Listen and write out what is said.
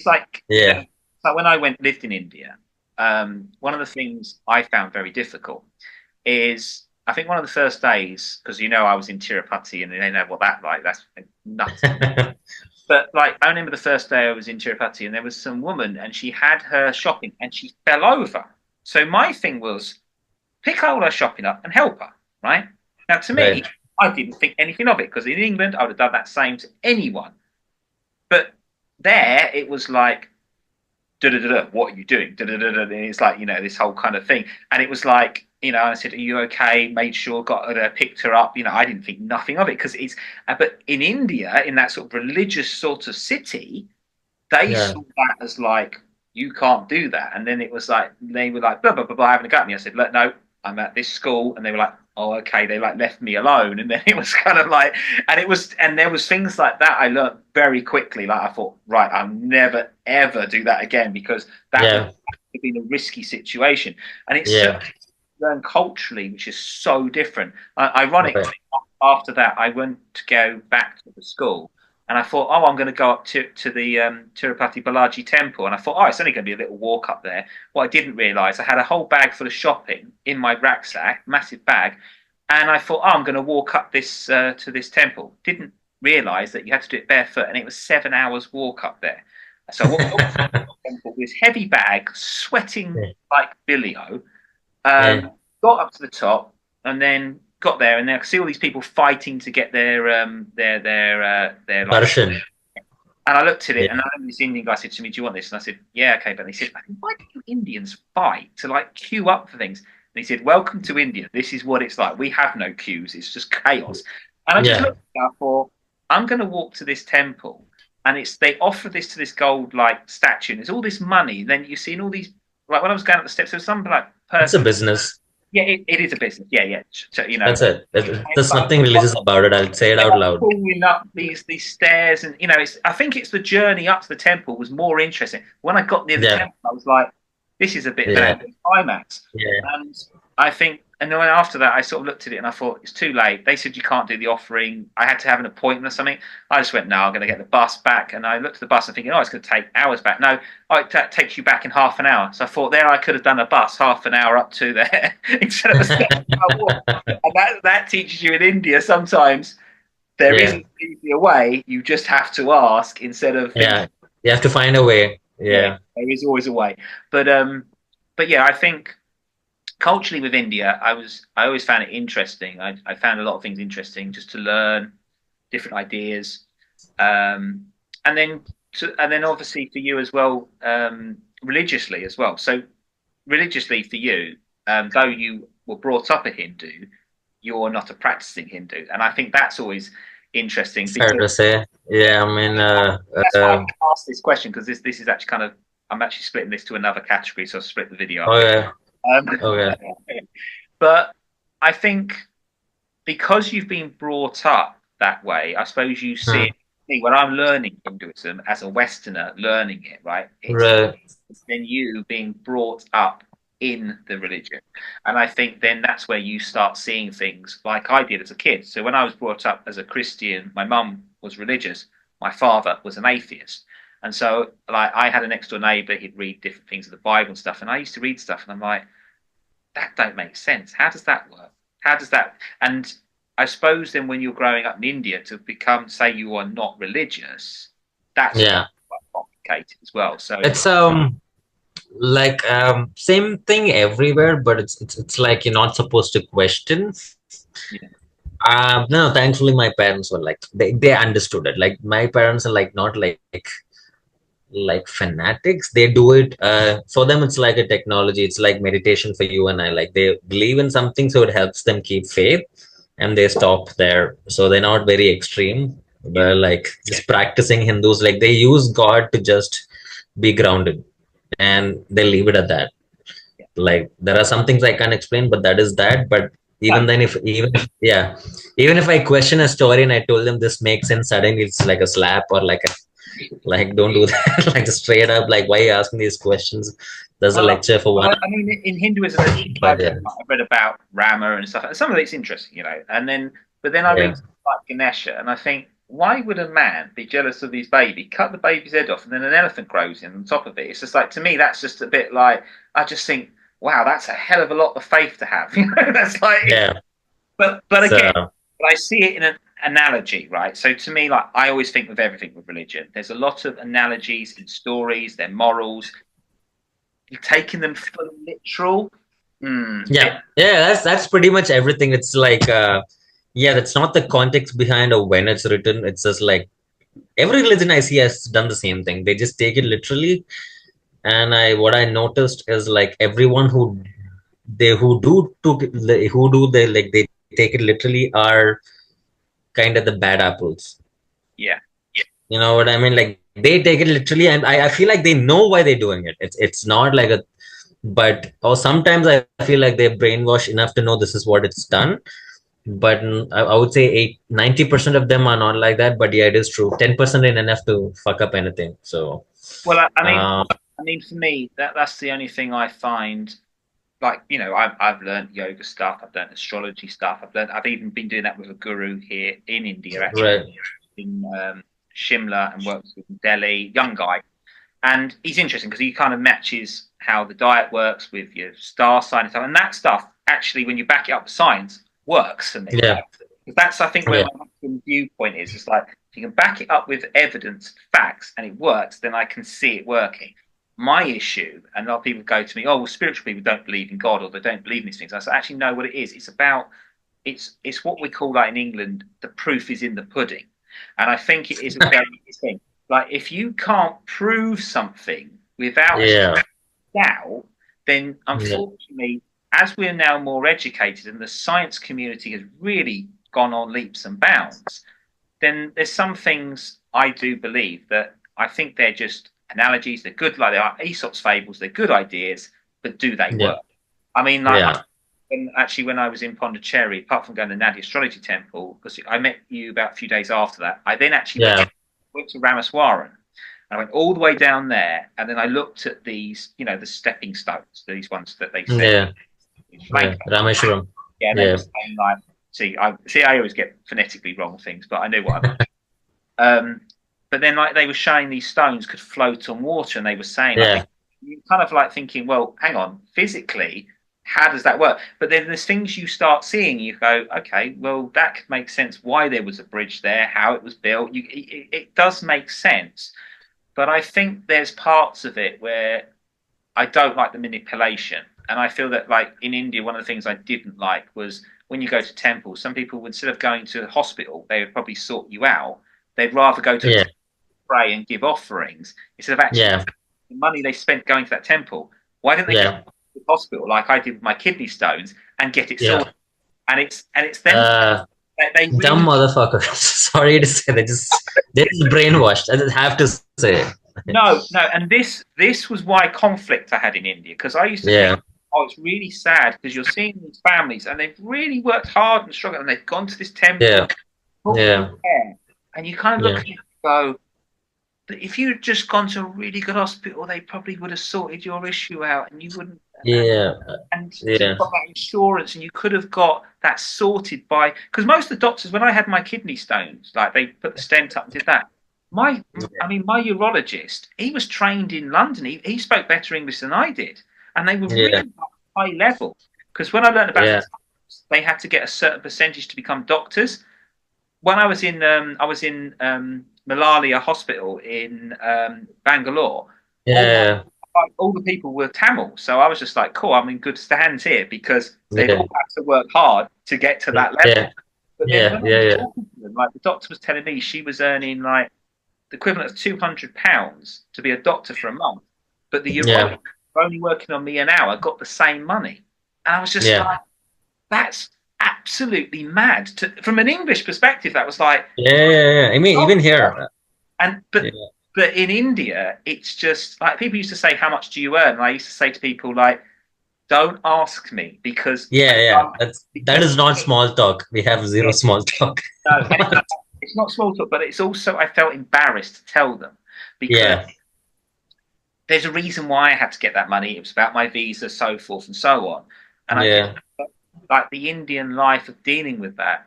It's like, Yeah. like when I lived in India, one of the things I found very difficult is I think one of the first days, because I was in Tirupati and they know what that like, that's nuts. But like I remember the first day I was in Tirupati and there was some woman and she had her shopping and she fell over. So my thing was pick all her shopping up and help her, right? Now to me, Right. I didn't think anything of it because in England I would have done that same to anyone. But there it was like da da da. What are you doing? Da da da da. And it's like this whole kind of thing. And it was like I said, "Are you okay?" Made sure, got her, picked her up. I didn't think nothing of it because it's. But in India, in that sort of religious sort of city, they Yeah. saw that as like you can't do that. And then it was like they were like blah blah blah, blah having a go at me. I said, "Look, no, I'm at this school," and they were like, "Oh, okay." They like left me alone, and then it was kind of like, and there was things like that I learned very quickly. Like I thought, right, I'll never ever do that again because that would Yeah. have been a risky situation, and it's Yeah. certainly learned culturally, which is so different. Right. Ironically, after that, I went to go back to the school. And I thought, oh, I'm going to go up to the Tirupati Balaji temple. And I thought, oh, it's only going to be a little walk up there. What I didn't realize, I had a whole bag full of shopping in my rucksack, massive bag. And I thought, oh, I'm going to walk up this to this temple. Didn't realize that you had to do it barefoot. And it was 7 hours walk up there. So I walked up to the temple with this heavy bag, sweating Yeah. like Billio. Yeah. Got up to the top and then got there, and then I could see all these people fighting to get their like. Darshan. And I looked at it, Yeah. and I remember this Indian guy said to me, "Do you want this?" And I said, "Yeah, okay." But he said, "Why do you Indians fight to like queue up for things?" And he said, "Welcome to India. This is what it's like. We have no queues. It's just chaos." And I just Yeah. looked at it, I thought, "I'm going to walk to this temple." And they offer this to this gold like statue, and there's all this money. And then you see in all these like when I was going up the steps, there was some like It's a person. business. Yeah, it is a business. Yeah, yeah. So, That's it. There's but nothing religious about it. I'll say it they're out like loud. crawling up these stairs, and I think it's the journey up to the temple was more interesting. When I got near the Yeah. temple, I was like, this is a bit of an Yeah. anticlimax. Yeah. And I think, and then after that, I sort of looked at it and I thought it's too late. They said you can't do the offering. I had to have an appointment or something. I just went, no, I'm going to get the bus back. And I looked at the bus and thinking, oh, it's going to take hours back. No, oh, it takes you back in half an hour. So I thought there I could have done a bus half an hour up to there instead of a 7 hour walk. And that teaches you in India sometimes there isn't Yeah. an easier way. You just have to ask instead of thinking, Yeah. You have to find a way. yeah, Yeah. there is always a way. But but yeah, I think culturally with India, I always found it interesting. I found a lot of things interesting just to learn different ideas, and then and then obviously for you as well, religiously as well. So religiously for you, though you were brought up a Hindu, you're not a practicing Hindu, and I think that's always interesting Fair because to say. Yeah. I mean, that's why I asked this question because this is actually kind of I'm actually splitting this to another category, so I'll split the video up again. okay. Um, Okay. but I think because you've been brought up that way, I suppose you see Hmm. it. When I'm learning Hinduism as a Westerner, learning it, right? Right. It's then you being brought up in the religion, and I think then that's where you start seeing things like I did as a kid. So when I was brought up as a Christian, my mum was religious, my father was an atheist. And so, like, I had a next door neighbor. He'd read different things of the Bible and stuff, and I used to read stuff, and I'm like, that don't make sense. How does that work? How does that? And I suppose then when you're growing up in India to become, say, you are not religious, that's Yeah. quite complicated as well. So It's like same thing everywhere, but it's like you're not supposed to question. yeah, No, thankfully my parents were like they understood it. Like my parents are like not like fanatics. They do it for them. It's like a technology. It's like meditation for you and I. Like they believe in something, so it helps them keep faith, and they stop there. So they're not very extreme. yeah, They're like just practicing Hindus. Like they use God to just be grounded, and they leave it at that. yeah. Like there are some things I can't explain, but that is that. But even Same. then, yeah, even if I question a story and I told them this makes sense, suddenly it's like a slap or like don't do that. Like straight up, like why are you asking these questions? There's a lecture for one. I mean, in Hinduism, there's things But yeah, I've read about Rama and stuff. And some of it's interesting, And then, but then I yeah, read like Ganesha, and I think why would a man be jealous of his baby, cut the baby's head off, and then an elephant grows in on top of it? It's just like, to me, that's just a bit like, I just think, wow, that's a hell of a lot of faith to have. That's like, Yeah. but again, So but I see it in an analogy, right? So to me, like, I always think with everything with religion, there's a lot of analogies in stories, their morals. You're taking them fully literal. yeah, yeah, that's pretty much everything. It's like yeah, that's not the context behind or when it's written. It's just like every religion I see has done the same thing. They just take it literally. And I what I noticed is like everyone who do they like they take it literally are kind of the bad apples. Yeah, You know what I mean? Like they take it literally, and I feel like they know why they're doing it. It's not like a but or sometimes I feel like they're brainwashed enough to know this is what it's done. But I would say 90% of them are not like that. But yeah, it is true. 10% ain't enough to fuck up anything. So well, uh, I mean, for me, that's the only thing I find. Like, I've learned yoga stuff, I've learned astrology stuff, I've even been doing that with a guru here in India, actually, right, in Shimla, and works with Delhi, young guy. And he's interesting because he kind of matches how the diet works with your star sign and stuff. And that stuff, actually, when you back it up with science, works for me, yeah, right? Because that's, I think, where yeah, my viewpoint is. It's like, if you can back it up with evidence, facts, and it works, then I can see it working. My issue, and a lot of people go to me, oh, well, spiritual people don't believe in God, or they don't believe in these things. I say, actually, know what it is. It's about, it's what we call, like, in England, the proof is in the pudding. And I think it is a very good thing. Like, if you can't prove something without a yeah, doubt, then yeah, unfortunately, as we're now more educated and the science community has really gone on leaps and bounds, then there's some things I do believe that I think they're just analogies. They're good, like they are Aesop's fables. They're good ideas, but do they yeah, work? I mean, like, yeah, when I was in Pondicherry, apart from going to Nadi Astrology Temple, because I met you about a few days after that, I then actually yeah, went to Ramaswaram. I went all the way down there, and then I looked at these, the stepping stones, these ones that they said yeah, in Sri yeah. Lanka. Rameshwaram. Yeah, and they were Yeah, saying like, I always get phonetically wrong things, but I knew what I meant. But then, like, they were showing these stones could float on water, and they were saying, like, yeah, you kind of like thinking, well, hang on, physically, how does that work? But then there's things you start seeing, you go, okay, well, that could make sense why there was a bridge there, how it was built. It does make sense. But I think there's parts of it where I don't like the manipulation. And I feel that, like, in India, one of the things I didn't like was when you go to temples, some people, instead of going to a hospital, they would probably sort you out. They'd rather go to a yeah, temple, pray and give offerings instead of actually yeah, the money they spent going to that temple. Why didn't they just yeah, go to the hospital like I did with my kidney stones and get it yeah. sorted? And it's them Uh, they Dumb really motherfucker. Sorry to say, they're just brainwashed. I just have to say. no. And this was why conflict I had in India, because I used to think, Yeah, oh, it's really sad because you're seeing these families and they've really worked hard and struggled and they've gone to this temple yeah, and properly yeah, care, and you kind of look yeah, at it and go, but if you'd just gone to a really good hospital, they probably would have sorted your issue out, and you wouldn't. yeah, And you've yeah, got that insurance, and you could have got that sorted by, because most of the doctors, when I had my kidney stones, like, they put the stent up and did that. I mean, my urologist, he was trained in London. He spoke better English than I did, and they were yeah, really high level. Because when I learned about yeah, the times, they had to get a certain percentage to become doctors. When I was in Malaria Hospital in Bangalore. All my yeah, all the people were Tamil, so I was just like, cool, I'm in good stands here because they've yeah, all had to work hard to get to that level. yeah, But then yeah, when I was yeah, talking to them, like, the doctor was telling me she was earning like the equivalent of £200 to be a doctor for a month, but the yeah, urologist only working on me an hour got the same money, and I was just yeah, like, that's absolutely mad. From an English perspective, that was like, yeah, yeah. I mean, oh, even here. and Yeah, but in India, it's just like, people used to say, "How much do you earn?" And I used to say to people, like, "Don't ask me because yeah, yeah. That because is not small talk. We have zero yeah, small talk. no, and it's not small talk, but it's also, I felt embarrassed to tell them because Yeah, there's a reason why I had to get that money. It was about my visa, so forth and so on. And I think, yeah, like, the Indian life of dealing with that,